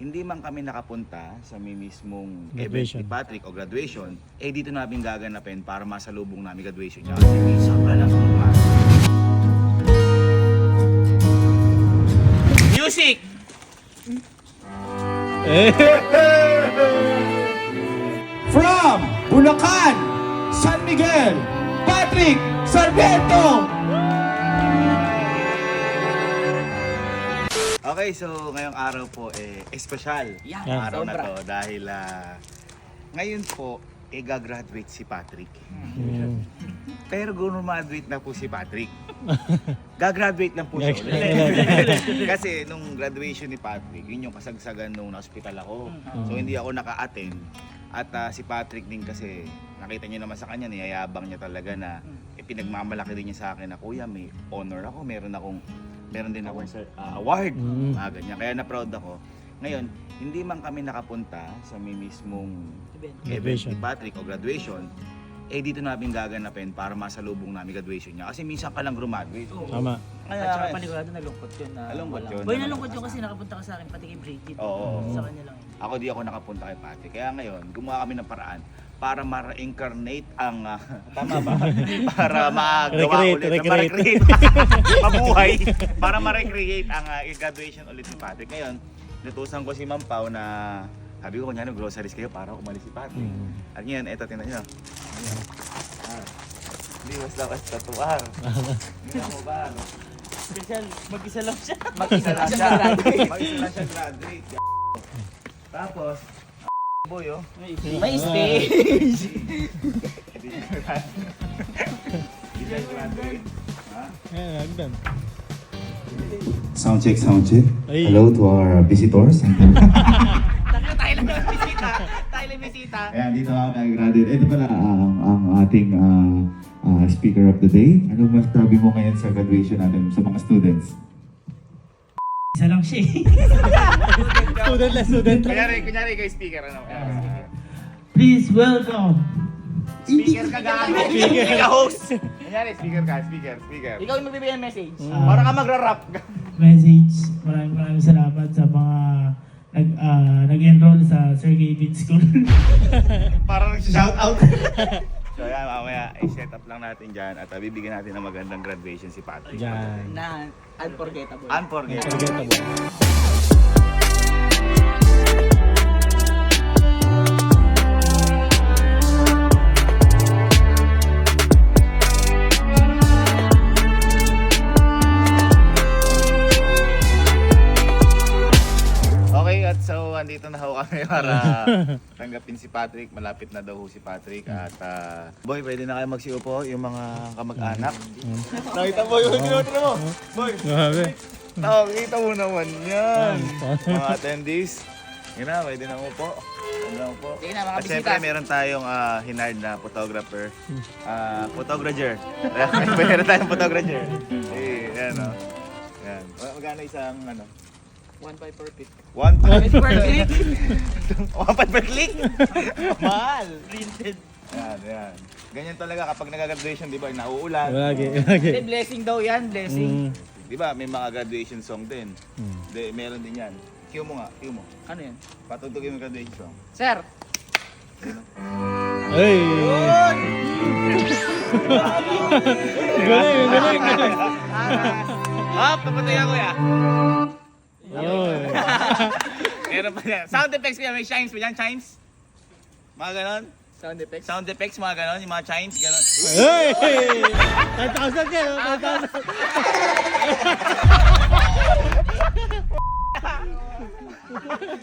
hindi man kami nakapunta sa mismong Graduation. event ni Patrick o graduation, dito namin gaganapin para masalubong namin graduation niya. Kasi minsan ka lang sumaman. Music! From Bulacan, San Miguel, Patrick Sarmiento. Okay, so ngayong araw po espesyal Yeah, ang araw na sobra. to dahil ngayon po gagraduate si Patrick. Pero graduate na po si Patrick. Gagraduate lang po siya ulit. Kasi nung graduation ni Patrick, yun yung kasagsagan nung na-hospital ako. So hindi ako naka-attend. At si Patrick din kasi, nakita niyo naman sa kanya, niyayabang niya talaga na pinagmamalaki din niya sa akin na, kuya, may honor ako, meron din akong award. Ganyan. Kaya na-proud ako. Ngayon, hindi man kami nakapunta sa mismong event ni Patrick o graduation, dito namin gaganapin para masalubong namin graduation niya. Kasi minsan ka lang graduate. Tama. At saka panigurado nalungkot yun na Nalungkot wala. yun. Boy, nalungkot yun kasi nakapunta ka sa akin pati kay Bridget. Oo. Sa kanya lang yun. Ako di ako nakapunta kay Patrick. Kaya ngayon, gumawa kami ng paraan para ma-reincarnate ang tama ba? Para magawa ulit, ma-recreate, mabuhay, para ma-recreate ang graduation ulit ni Patrick. Ngayon, natusan ko si Ma'am Pao na sabi ko kanya, groceries kayo para umalis si Patrick. At ngayon, eto, tingnan nyo. Hindi, basta tuwar. Hindi na mo ba? Special, mag-isa lang siya. Mag-isa lang siya. Mag-isa lang siya graduate. Tapos, boy, oh. May stage. Hindi siya graduate. Ha? Agdan. Sound check, sound check. Ay. Hello to our visitors. Tayo lang bisita. Tayo lang bisita. Ayan, dito ako nag-graduate. Ito pala ang ating speaker of the day. Ano masasabi mo ngayon sa graduation natin sa mga students? Isa lang siya. Student. Kunyari kay speaker, ano? Please welcome. Speaker ka gago. Speaker ka host. Kunyari, speaker ka, speaker. Ikaw yung magbibigay ng message. Para ka magra-rap. Message. Maraming salamat sa mga nag-enroll sa Sir Gavin School. Para nag-shout out. So yan, mamaya i-set up lang natin dyan at bibigyan natin ng magandang graduation si Patrick. Yan. Na unforgettable. Unforgettable. Forgettable. Okay, at so andito na ho kami para tanggapin si Patrick. Malapit na daw ho si Patrick. At boy, pwede na kayo magsiupo yung mga kamag-anak. Nakita mo yun, tinuturo mo. Boy, Grabe. nakita mo naman yan. Mga attendees. Yun na, pwede na upo. Pwede na upo. Sige na, mga At syempre, bisita. meron tayong hinard na photographer. Photographer. Meron tayong photographer. Yan o. Yan. Magkano isang ano? 1.5 per pick. 1 Per click. 1 per click? Mahal. Printed. Yan. Ganyan talaga kapag nag-graduation, di ba, nauulan. Lagi. Hindi, blessing daw yan. Blessing. Di ba, may mga graduation song din. Meron din yan. Cue mo nga, cue mo. Ano yan? Patutugin mo yung graduation song. Sir. Ay. Galing. Papatay ako ya. Oh. Meron pa yan. Sound effects kaya, may chimes pa yan, chimes? Mga ganon? Sound effects. Sound effects, mga ganon, yung mga chimes, ganon. Hey! 5,000 yan. 5,000.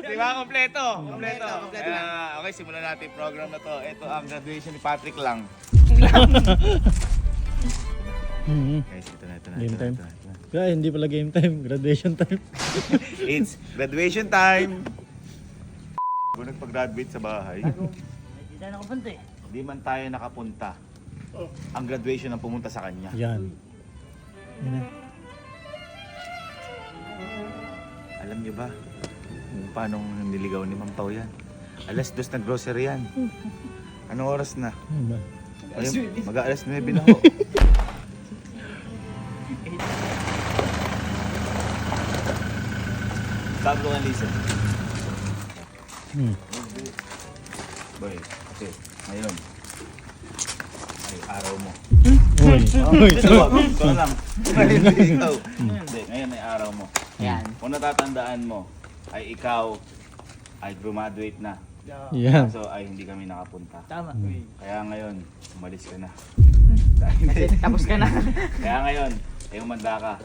Di ba? Kompleto. Okay, simulan natin yung program na to. Ito ang graduation ni Patrick lang. Guys, ito na. Game time. Kaya hindi pala game time. Graduation time. It's graduation time. Kung nagpag-graduate sa bahay, Hindi tayo nakapunta eh. hindi man tayo nakapunta. Ang graduation ang pumunta sa kanya. Yan. Alam niyo ba kung paano niligaw ni Ma'am Pao yan? 2:00 na grocery yan. Anong oras na? Mag-aalas 9 na ho. Sabi ko nga, listen. Boy, kasi ngayon ay araw mo. Uy. Uy. Ito lang. Hindi, ikaw. Hindi, ngayon ay araw mo. Yan. Kung natatandaan mo, ay ikaw ay graduate na. Yan. So ay hindi kami nakapunta. Tama. Kaya ngayon, umalis ka na. Kasi tapos ka na. Kaya ngayon, ay umanda ka.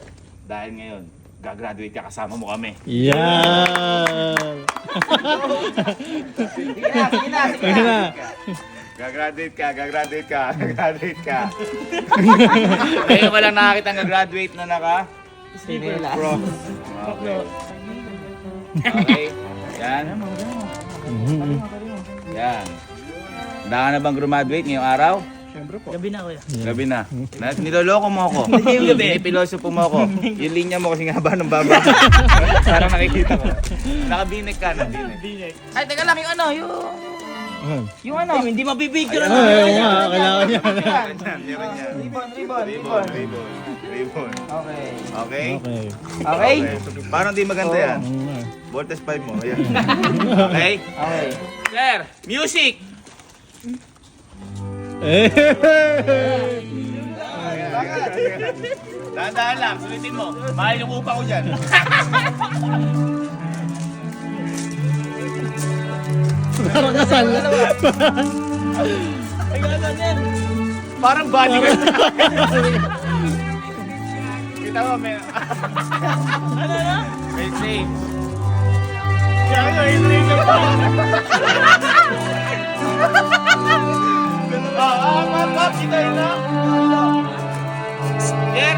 Dahil ngayon, gagraduate ka kasama mo kami. Yan. Sige na, sige na, sige Sige na. na. Gagraduate ka. Ngayon walang nakakita ang gagraduate na naka Sinila. pro. Okay. Okay. Yan. Mhm. Yan. Handa ka na bang graduate ngayong araw? Gabi na kuya. Gabi na. Niloloko mo ako. Hindi yung gabi. Pinipiloso mo ako. Yung linya mo kasi haba ng baba. Parang nakikita ko. Nakabinek ka. Nabinek. Ay, teka lang, yung ano, yung ano. Hindi mabibigyan Ay, oo nga, kailangan niya. Meron yan. Ribbon. Ribbon. Okay. Okay? Okay. Okay? Parang di maganda yan. Oo nga. Voltes 5 mo. Ayan. Okay? Okay. Sir, music! Eh. Dahan-dahan lang. Sulitin mo. Mahal yung upa ko dyan. Parang kasal. Ay, ano yan? Parang bodyguard. Kita mo, may... Ano na? May safe. Kita yun na. Sir,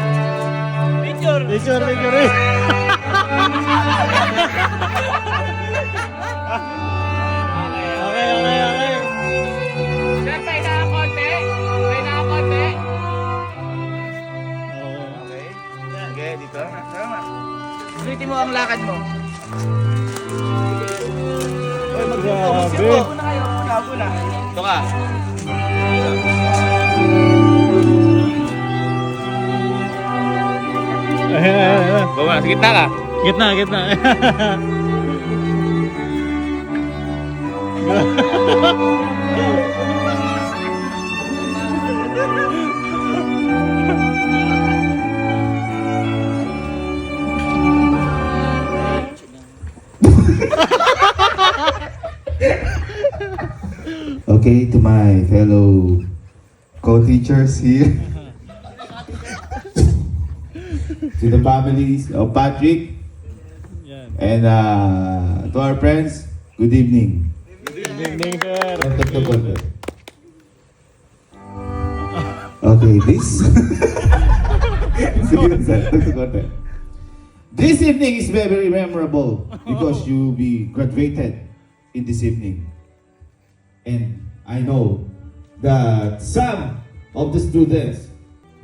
Picture. Picture, picture eh. Okay, okay, okay. sir, may nakakonti. May nakakonti. Oo. Okay. Sige, dito. Tama. Sulitin mo ang lakad mo. Grabe. Una kayo, una. Ito ka. Bawa, sa gitna ka. Gitna, gitna. Okay, to my fellow co-teachers here, to the families of Patrick, Yan. and to our friends, good evening. Good evening, sir. Okay, this. Sige lang, sir. This evening is very memorable because you'll be graduated in this evening. And I know that some of the students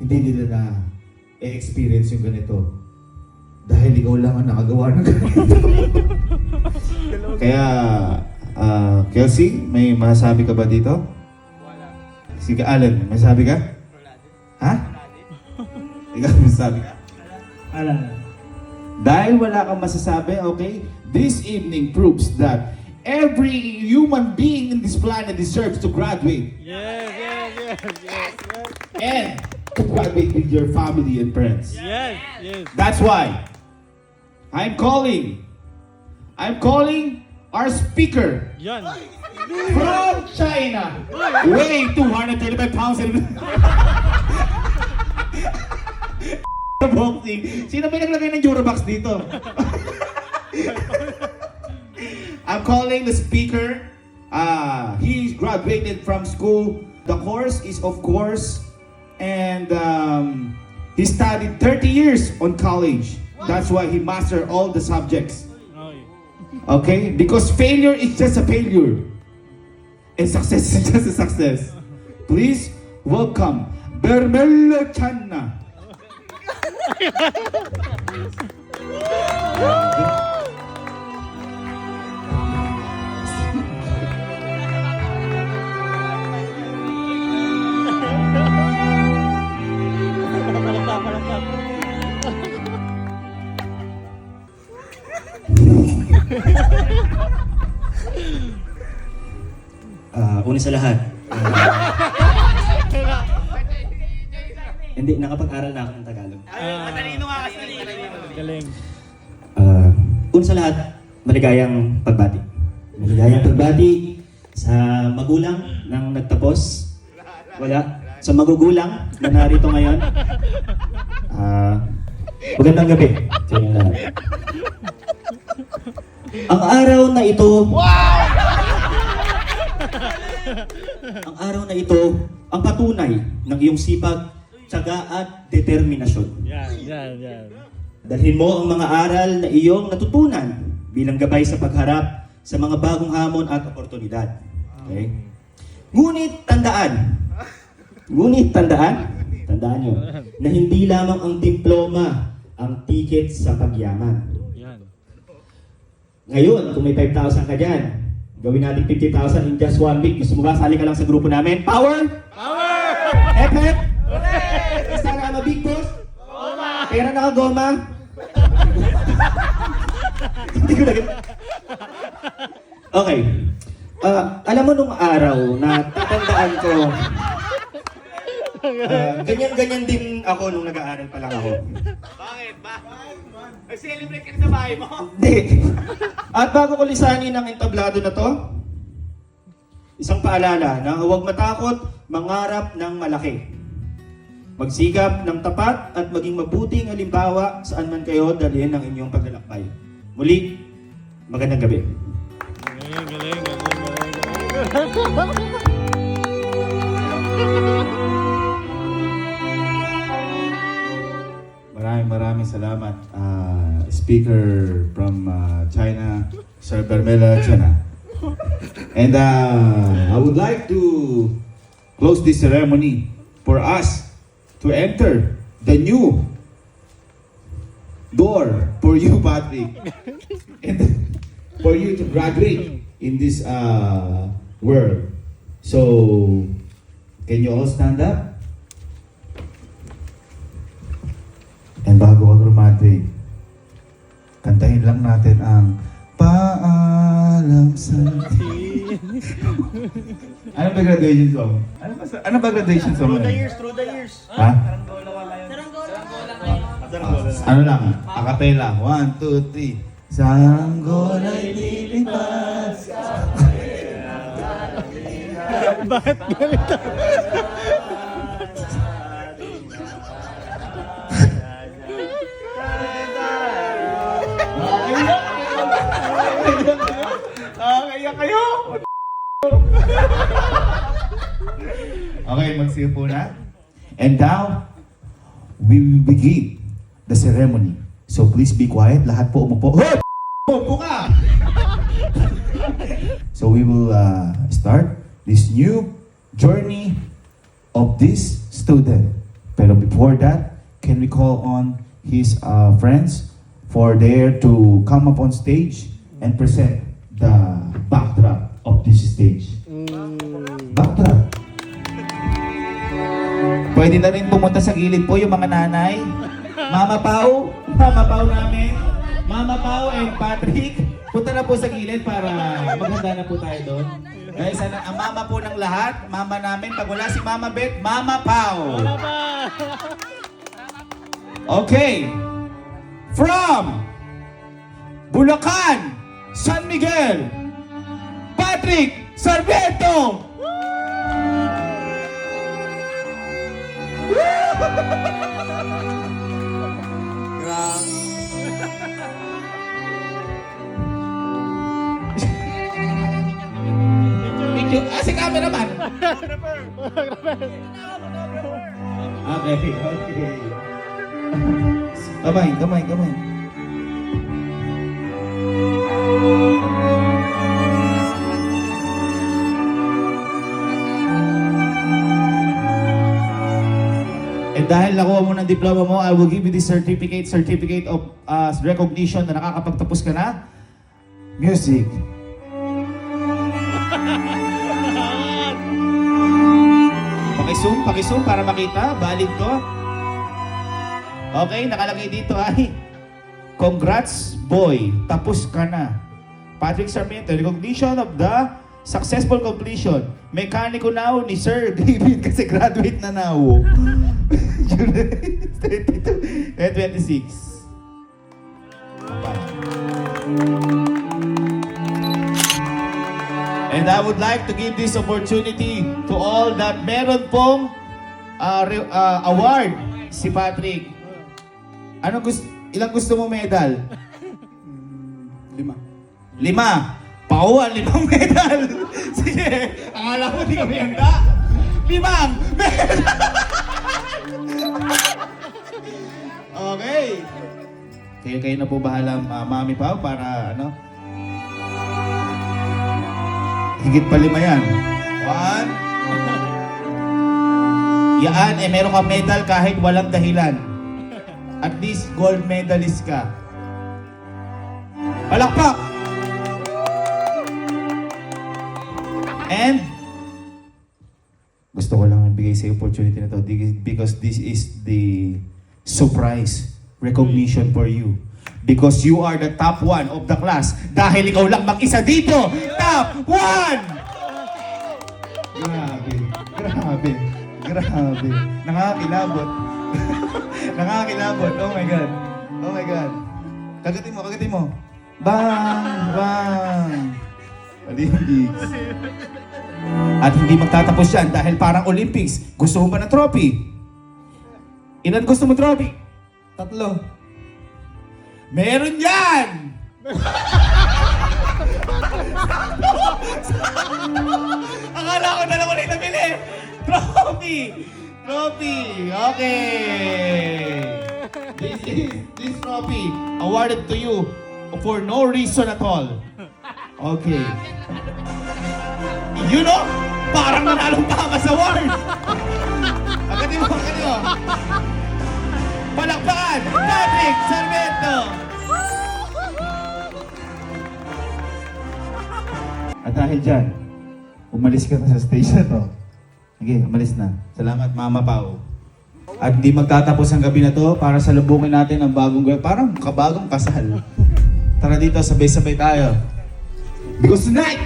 hindi nila na experience yung ganito. Dahil ikaw lang ang nakagawa ng ganito. Kaya, Kelsey, may masabi ka ba dito? Wala. Sige, Alan, may sabi ka? Wala din. Ha? Ikaw may sabi ka? Ala. Dahil wala kang masasabi, okay? This evening proves that every human being in this planet deserves to graduate. Yes, yes, yes, yes, yes. And to graduate with your family and friends. Yes, yes. That's why I'm calling our speaker Yan. from China, weighing 235 pounds and boxing. Sino ba naglagay ng Eurobox dito? I'm calling the speaker. He graduated from school. The course is of course, and he studied 30 years on college. That's why he mastered all the subjects. Okay. Okay? Because failure is just a failure. And success is just a success. Please welcome Bermelo Channa. Una sa lahat, hindi, nakapag-aral na ako ng Tagalog. Matalino nga kasi. Galing. Una sa lahat, maligayang pagbati. Maligayang pagbati sa magulang ng nagtapos. Wala. Sa magugulang na narito ngayon. Magandang gabi sa inyo lahat. Ang araw na ito, ang araw na ito, ang patunay ng iyong sipag, tiyaga at determinasyon. Yan. Dalhin mo ang mga aral na iyong natutunan bilang gabay sa pagharap sa mga bagong hamon at oportunidad. Okay? Ngunit tandaan nyo, na hindi lamang ang diploma ang ticket sa pagyaman. Yan. Ngayon, kung may 5,000 ka dyan, gawin natin 50,000 in just 1 week. Gusto mo ba? Sali ka lang sa grupo namin. Power! Hep, hep! Isa na ama big boss? Pera na ka goma? Hindi ko na. Okay. Alam mo nung araw na tatandaan ko, ganyan-ganyan din ako nung nag-aaral pa lang ako. Bakit? Nag-celebrate ka sa bahay mo? Hindi. At bago ko lisanin ang entablado na to, isang paalala na huwag matakot mangarap ng malaki. Magsikap ng tapat at maging mabuting halimbawa saan man kayo dalhin ang inyong paglalakbay. Muli, magandang gabi. Galing. Maraming salamat, speaker from China, Sir Bermela Chana. And I would like to close this ceremony for us to enter the new door for you, Patrick, and for you to graduate in this world. So, can you all stand up? And bago ka graduate, kantahin lang natin ang Paalam sa Ano ba graduation song? Ano ba graduation song? Through the years. Ha? Saranggola. Ano lang? Acapella. 1, 2, 3. Saranggola'y lilipas. Bakit ganito? Kaya kayo! Okay, magsipo na. And now, we will begin the ceremony. So please be quiet. Lahat po umupo. Hoy! Umupo ka! So we will start this new journey of this student. Pero before that, can we call on his friends for there to come up on stage and present the backdrop of this stage. Backdrop. Pwede na rin pumunta sa gilid po yung mga nanay. Mama Pau namin. Mama Pau and Patrick, punta na po sa gilid para maghanda na po tayo doon. Guys, ang mama po ng lahat, mama namin, pag wala si Mama Beth, Mama Pau. Okay. From Bulacan, San Miguel, Patrick Sarmiento! Si cameraman! Okay. Kamay. And dahil nakuha mo ng diploma mo, I will give you this certificate of recognition na nakakapagtapos ka na. Music. Pakizoom para makita. Valid to. Okay, nakalagay dito ay congrats boy, tapos ka na. Patrick Sarmiento, recognition of the Successful completion. Mekaniko now ni Sir David kasi graduate na now. July 32 and 26. And I would like to give this opportunity to all that meron pong award si Patrick. Ilang gusto mo medal? 5. Pauwan, 5 medal. Sige, akala mo di kami handa. 5 medal. Okay. Kayo na po bahala, Mami Pao, para ano? Higit pa 5 yan. 1. Yan, meron ka medal kahit walang dahilan. At least gold medalist ka. Palakpak! And gusto ko lang ibigay sa opportunity na to because this is the surprise recognition for you. Because you are the top 1 of the class. Dahil ikaw lang mag-isa dito. Top 1! Grabe. Nakakilabot. Nakakilabot. Oh my God. Kagatin mo. Bang! Olympics. At hindi magtatapos yan dahil parang Olympics. Gusto mo ba ng trophy? Ilan gusto mo trophy? 3. Meron yan! Akala ko 2 na nabili. Trophy. Okay. This trophy awarded to you for no reason at all. Okay. You know, parang nanalong pa ka sa award. Agatin mo. Palakpakan, Patrick Sarmiento. At dahil dyan, umalis ka na sa stage na to. Sige, umalis na. Salamat, Mama Pao. At hindi magtatapos ang gabi na to para salubungin natin ang bagong gabi. Parang kabagong kasal. Tara dito, sabay-sabay tayo. Because tonight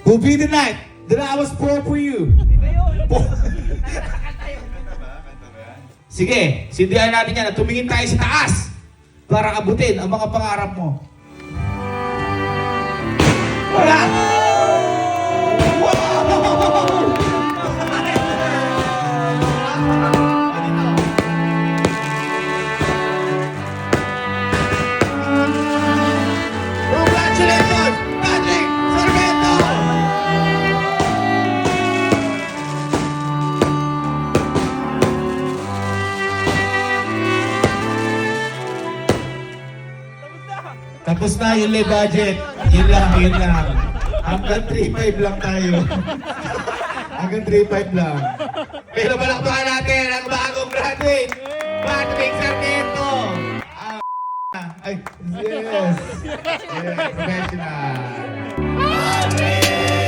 will be the night that I was born for you. Sige, sindihan natin yan at tumingin tayo sa taas para abutin ang mga pangarap mo. Wala! Congratulations, Patrick Sarmiento! Tapos na yung live budget. Yun lang. Hanggang 3.5 lang tayo. Hanggang 3.5 lang. Pero palakpakan natin ang bagong graduate, Patrick Sarmiento. Ay, yes. Yes, professional. Patrick!